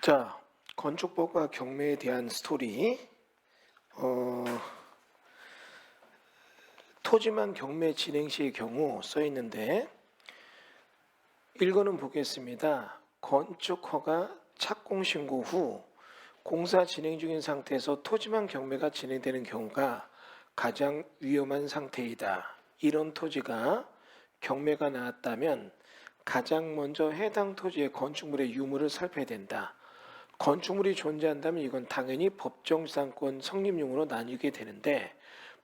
자, 건축법과 경매에 대한 스토리. 토지만 경매 진행 시의 경우 써 있는데 읽어는 보겠습니다. 건축 허가 착공 신고 후 공사 진행 중인 상태에서 토지만 경매가 진행되는 경우가 가장 위험한 상태이다. 이런 토지가 경매가 나왔다면 가장 먼저 해당 토지의 건축물의 유무를 살펴야 된다. 건축물이 존재한다면 이건 당연히 법정지상권 성립용으로 나뉘게 되는데,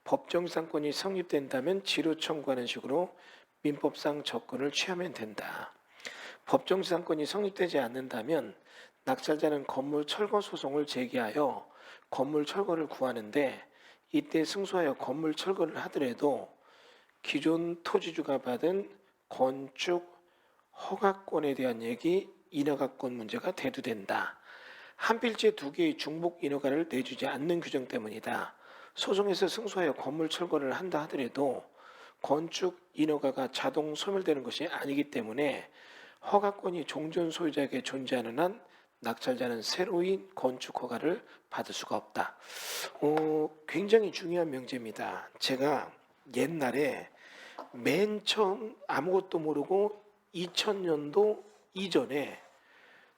법정지상권이 성립된다면 지료 청구하는 식으로 민법상 접근을 취하면 된다. 법정지상권이 성립되지 않는다면 낙찰자는 건물 철거 소송을 제기하여 건물 철거를 구하는데, 이때 승소하여 건물 철거를 하더라도 기존 토지주가 받은 건축 허가권에 대한 얘기, 인허가권 문제가 대두된다. 한 필지에 두 개의 중복 인허가를 내주지 않는 규정 때문이다. 소송에서 승소하여 건물 철거를 한다 하더라도 건축 인허가가 자동 소멸되는 것이 아니기 때문에 허가권이 종전 소유자에게 존재하는 한 낙찰자는 새로운 건축 허가를 받을 수가 없다. 굉장히 중요한 명제입니다. 제가 옛날에 맨 처음 아무것도 모르고 2000년도 이전에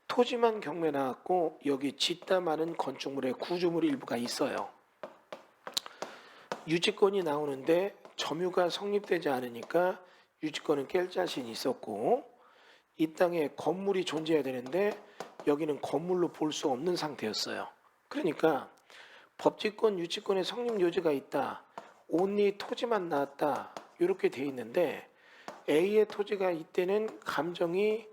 토지만 경매 나왔고 여기 짓다 마는 건축물의 구조물 일부가 있어요. 유지권이 나오는데 점유가 성립되지 않으니까 유지권은 깰 자신이 있었고, 이 땅에 건물이 존재해야 되는데 여기는 건물로 볼 수 없는 상태였어요. 그러니까 법지권, 유지권의 성립 요지가 있다. 온리 토지만 나왔다. 이렇게 돼 있는데 A의 토지가 이때는 감정이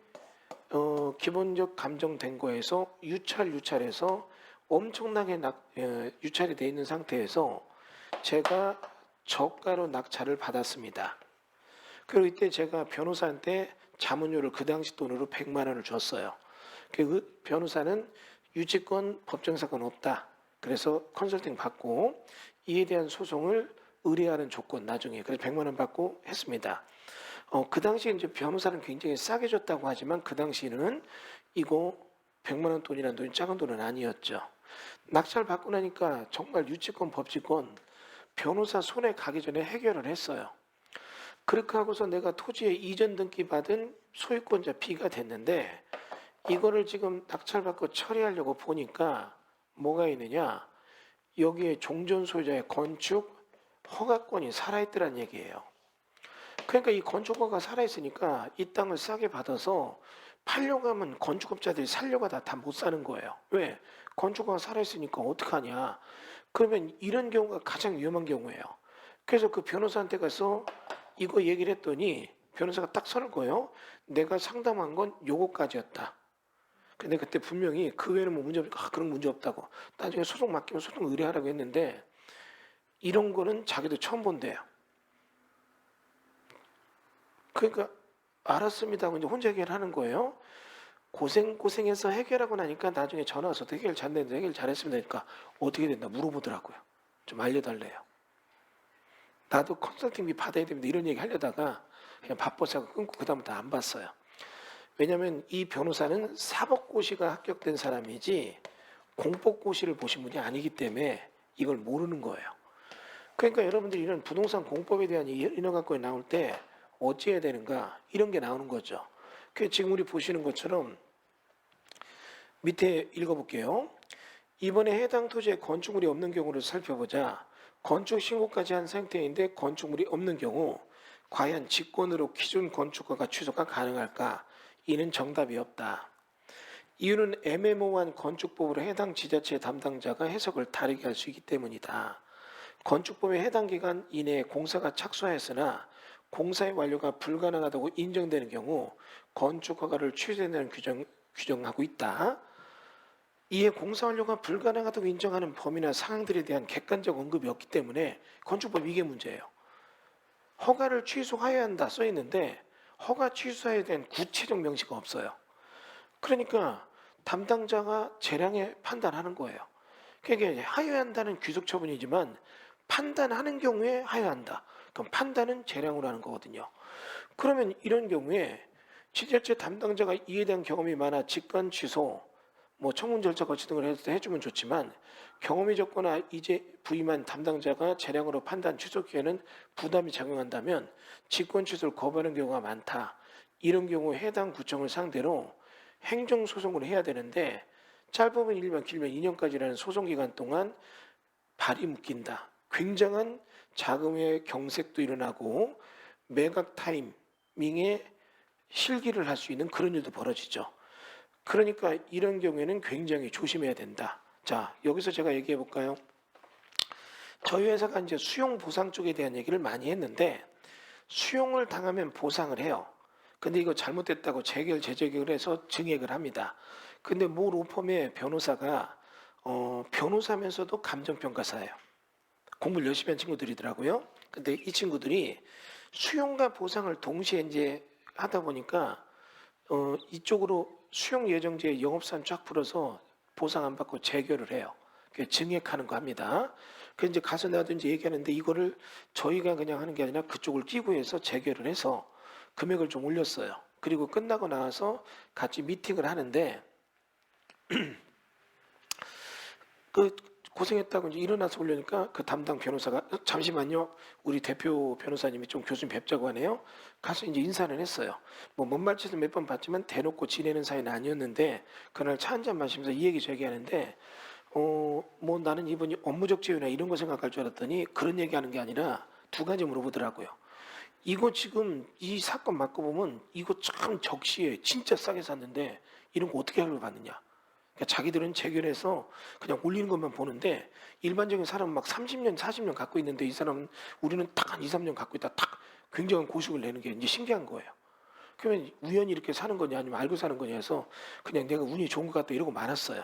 기본적 감정된 거에서 유찰해서 엄청나게 유찰이 되어 있는 상태에서 제가 저가로 낙찰을 받았습니다. 그리고 이때 제가 변호사한테 자문료를 그 당시 돈으로 100만 원을 줬어요. 그 변호사는 유지권 법정사건 없다. 그래서 컨설팅 받고 이에 대한 소송을 의뢰하는 조건 나중에 그래서 100만 원 받고 했습니다. 그 당시에 이제 변호사는 굉장히 싸게 줬다고 하지만 그 당시에는 이거 100만 원 돈이라는 돈이 작은 돈은 아니었죠. 낙찰 받고 나니까 정말 유치권, 법치권 변호사 손에 가기 전에 해결을 했어요. 그렇게 하고서 내가 토지에 이전 등기 받은 소유권자 B가 됐는데 이거를 지금 낙찰 받고 처리하려고 보니까 뭐가 있느냐? 여기에 종전 소유자의 건축 허가권이 살아있더란 얘기예요. 그러니까 이 건축허가 살아있으니까 이 땅을 싸게 받아서 팔려고 하면 건축업자들이 살려고 다 못 사는 거예요. 왜? 건축허가 살아있으니까 어떡하냐. 그러면 이런 경우가 가장 위험한 경우예요. 그래서 그 변호사한테 가서 이거 얘기를 했더니 변호사가 딱 선을 거예요. 내가 상담한 건 요거까지였다. 근데 그때 분명히 그 외에는 뭐 문제 없다. 그런 문제 없다고. 나중에 소송 맡기면 소송 의뢰하라고 했는데 이런 거는 자기도 처음 본대요. 그러니까 알았습니다 하고 이제 혼자 해결하는 거예요. 고생해서 해결하고 나니까 나중에 전화 와서 해결 잘 됐는데 해결 잘했습니다. 그러니까 어떻게 된다 물어보더라고요. 좀 알려달래요. 나도 컨설팅비 받아야 됩니다. 이런 얘기 하려다가 그냥 바빠서 끊고 그 다음부터 안 봤어요. 왜냐하면 이 변호사는 사법고시가 합격된 사람이지 공법고시를 보신 분이 아니기 때문에 이걸 모르는 거예요. 그러니까 여러분들이 이런 부동산 공법에 대한 인허가권이 나올 때 어찌해야 되는가 이런 게 나오는 거죠. 그 지금 우리 보시는 것처럼 밑에 읽어볼게요. 이번에 해당 토지에 건축물이 없는 경우를 살펴보자. 건축 신고까지 한 상태인데 건축물이 없는 경우 과연 직권으로 기존 건축허가 취소가 가능할까? 이는 정답이 없다. 이유는 애매모호한 건축법으로 해당 지자체 담당자가 해석을 다르게 할 수 있기 때문이다. 건축법의 해당 기간 이내에 공사가 착수하였으나 공사의 완료가 불가능하다고 인정되는 경우 건축허가를 취소된다는 규정하고 있다. 이에 공사 완료가 불가능하다고 인정하는 범위나 사항들에 대한 객관적 언급이 없기 때문에 건축법 이게 문제예요. 허가를 취소해야 한다 써 있는데 허가 취소에 대한 구체적 명시가 없어요. 그러니까 담당자가 재량에 판단하는 거예요. 그러니까 하여야 한다는 귀속 처분이지만 판단하는 경우에 하여야 한다. 그럼 판단은 재량으로 하는 거거든요. 그러면 이런 경우에 지자체 담당자가 이에 대한 경험이 많아 직권 취소 뭐 청문 절차 거치는 걸 해주면 좋지만 경험이 적거나 이제 부임한 담당자가 재량으로 판단 취소 기회는 부담이 작용한다면 직권 취소를 거부하는 경우가 많다. 이런 경우 해당 구청을 상대로 행정소송을 해야 되는데 짧으면 1년 길면 2년까지라는 소송기간 동안 발이 묶인다. 굉장한 자금의 경색도 일어나고 매각 타이밍에 실기를 할 수 있는 그런 일도 벌어지죠. 그러니까 이런 경우에는 굉장히 조심해야 된다. 자, 여기서 제가 얘기해 볼까요? 저희 회사가 이제 수용 보상 쪽에 대한 얘기를 많이 했는데 수용을 당하면 보상을 해요. 근데 이거 잘못됐다고 재제결을 해서 증액을 합니다. 근데 모 로펌의 변호사가 변호사면서도 감정평가사예요. 공부를 열심히 한 친구들이더라고요. 근데 이 친구들이 수용과 보상을 동시에 이제 하다 보니까 이쪽으로 수용 예정지에 영업사원 쫙 풀어서 보상 안 받고 재결을 해요. 증액하는 거 합니다. 그래서 이제 가서 나도 이제 얘기하는데 이거를 저희가 그냥 하는 게 아니라 그쪽을 끼고 해서 재결을 해서 금액을 좀 올렸어요. 그리고 끝나고 나와서 같이 미팅을 하는데 그 고생했다고 이제 일어나서 올려니까 그 담당 변호사가 잠시만요. 우리 대표 변호사님이 좀 교수님 뵙자고 하네요. 가서 이제 인사를 했어요. 뭐 뭔 말짓을 몇 번 봤지만 대놓고 지내는 사이는 아니었는데 그날 차 한잔 마시면서 이 얘기 저 얘기하는데 뭐 나는 이분이 업무적 지위나 이런 거 생각할 줄 알았더니 그런 얘기하는 게 아니라 두 가지 물어보더라고요. 이거 지금 이 사건 맞고 보면 이거 참 적시에 진짜 싸게 샀는데 이런 거 어떻게 하려고 받느냐. 그러니까 자기들은 재결해서 그냥 올리는 것만 보는데 일반적인 사람은 막 30년, 40년 갖고 있는데 이 사람은 우리는 딱 한 2, 3년 갖고 있다 딱 굉장한 고식을 내는 게 이제 신기한 거예요. 그러면 우연히 이렇게 사는 거냐 아니면 알고 사는 거냐 해서 그냥 내가 운이 좋은 것 같다 이러고 말았어요.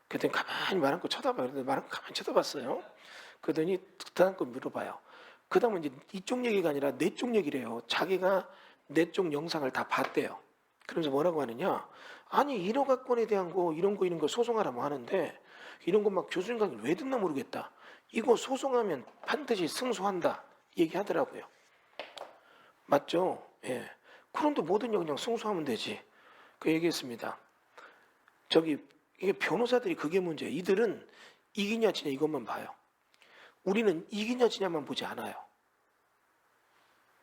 그랬더니 가만히 말 않고 쳐다봐요. 그래서 말 않고 가만히 쳐다봤어요. 그러더니 그다음 거 물어봐요. 그 다음은 이제 이쪽 얘기가 아니라 내 쪽 얘기래요. 자기가 내 쪽 영상을 다 봤대요. 그러면서 뭐라고 하느냐. 아니 1억건에 대한 거 이런 거 소송하라고 하는데 이런 거 막 교수님 강의 왜 듣나 모르겠다. 이거 소송하면 반드시 승소한다 얘기하더라고요. 맞죠? 예. 그런데 뭐든지 그냥 승소하면 되지. 그 얘기했습니다. 저기 이게 변호사들이 그게 문제예요. 이들은 이기냐 지냐 이것만 봐요. 우리는 이기냐 지냐만 보지 않아요.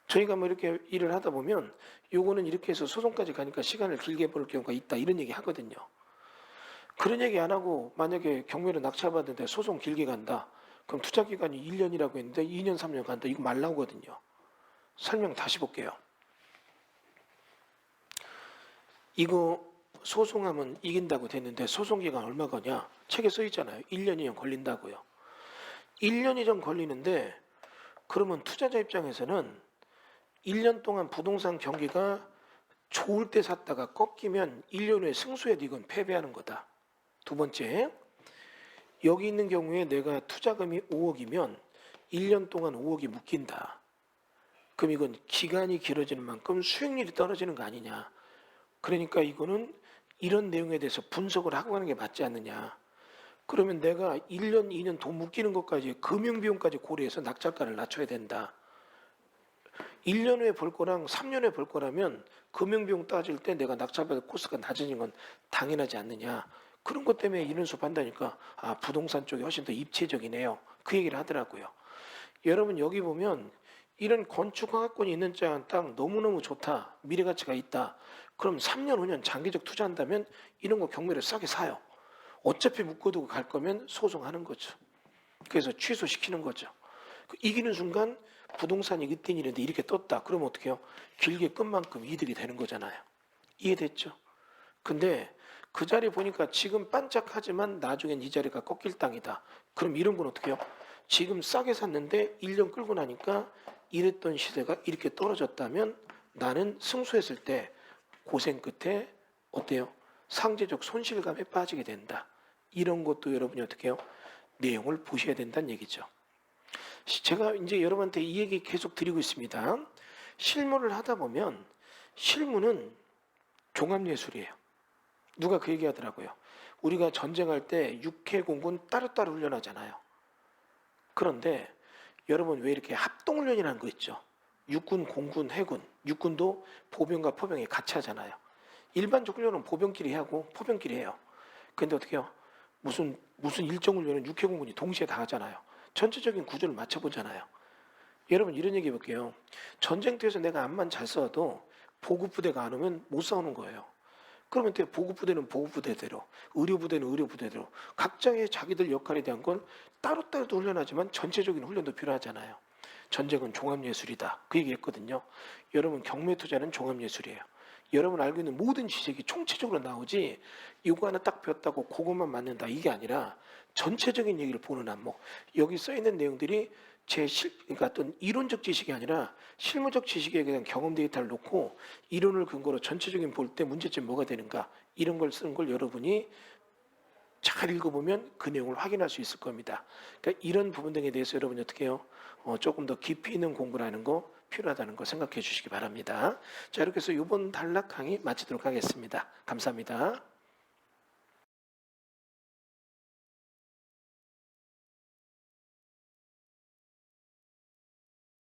저희가 뭐 이렇게 일을 하다 보면 요거는 이렇게 해서 소송까지 가니까 시간을 길게 볼 경우가 있다 이런 얘기 하거든요. 그런 얘기 안 하고 만약에 경매로 낙찰받는데 소송 길게 간다. 그럼 투자 기간이 1년이라고 했는데 2년 3년 간다. 이거 말 나오거든요. 설명 다시 볼게요. 이거 소송하면 이긴다고 됐는데 소송 기간 얼마 거냐? 책에 써 있잖아요. 1년 2년 걸린다고요. 1년 이전 걸리는데 그러면 투자자 입장에서는 1년 동안 부동산 경기가 좋을 때 샀다가 꺾이면 1년 후에 승소해도 이건 패배하는 거다. 두 번째, 여기 있는 경우에 내가 투자금이 5억이면 1년 동안 5억이 묶인다. 그럼 이건 기간이 길어지는 만큼 수익률이 떨어지는 거 아니냐. 그러니까 이거는 이런 내용에 대해서 분석을 하고 가는 게 맞지 않느냐. 그러면 내가 1년, 2년 돈 묶이는 것까지 금융비용까지 고려해서 낙찰가를 낮춰야 된다. 1년 후에 벌 거랑 3년 후에 벌 거라면 금융비용 따질 때 내가 낙찰받을 코스가 낮아진 건 당연하지 않느냐. 그런 것 때문에 이런 수업 한다니까 부동산 쪽이 훨씬 더 입체적이네요. 그 얘기를 하더라고요. 여러분 여기 보면 이런 건축허가권이 있는 땅 너무너무 좋다. 미래가치가 있다. 그럼 3년, 5년 장기적 투자한다면 이런 거 경매를 싸게 사요. 어차피 묶어두고 갈 거면 소송하는 거죠. 그래서 취소시키는 거죠. 이기는 순간 부동산이 으뜸이는데 이렇게 떴다. 그러면 어떻게 해요? 길게 끈 만큼 이득이 되는 거잖아요. 이해됐죠? 근데 그 자리 보니까 지금 반짝하지만 나중엔 이 자리가 꺾일 땅이다. 그럼 이런 건 어떻게 해요? 지금 싸게 샀는데 1년 끌고 나니까 이랬던 시세가 이렇게 떨어졌다면 나는 승소했을 때 고생 끝에 어때요? 상대적 손실감에 빠지게 된다. 이런 것도 여러분이 어떻게 해요? 내용을 보셔야 된다는 얘기죠. 제가 이제 여러분한테 이 얘기 계속 드리고 있습니다. 실무를 하다 보면 실무는 종합예술이에요. 누가 그 얘기 하더라고요. 우리가 전쟁할 때 육해공군 따로따로 훈련하잖아요. 그런데 여러분 왜 이렇게 합동훈련이라는 거 있죠? 육군, 공군, 해군, 육군도 보병과 포병이 같이 하잖아요. 일반적 훈련은 보병끼리 하고 포병끼리 해요. 근데 어떻게 해요? 무슨 일정 훈련은 육해공군이 동시에 다 하잖아요. 전체적인 구조를 맞춰보잖아요. 여러분 이런 얘기 해볼게요. 전쟁터에서 내가 암만 잘 싸워도 보급부대가 안 오면 못 싸우는 거예요. 그러면 또 보급부대는 보급부대대로, 의료부대는 의료부대대로 각자의 자기들 역할에 대한 건 따로따로도 훈련하지만 전체적인 훈련도 필요하잖아요. 전쟁은 종합예술이다. 그 얘기했거든요. 여러분 경매투자는 종합예술이에요. 여러분 알고 있는 모든 지식이 총체적으로 나오지 이거 하나 딱 배웠다고 그것만 맞는다 이게 아니라 전체적인 얘기를 보는 안목. 여기 써 있는 내용들이 그러니까 어떤 이론적 지식이 아니라 실무적 지식에 대한 경험 데이터를 놓고 이론을 근거로 전체적인 볼 때 문제점 뭐가 되는가 이런 걸 쓰는 걸 여러분이 잘 읽어보면 그 내용을 확인할 수 있을 겁니다. 그러니까 이런 부분 등에 대해서 여러분이 어떻게 해요? 조금 더 깊이 있는 공부라는 거 필요하다는 거 생각해 주시기 바랍니다. 자, 이렇게 해서 이번 단락 강의 마치도록 하겠습니다. 감사합니다.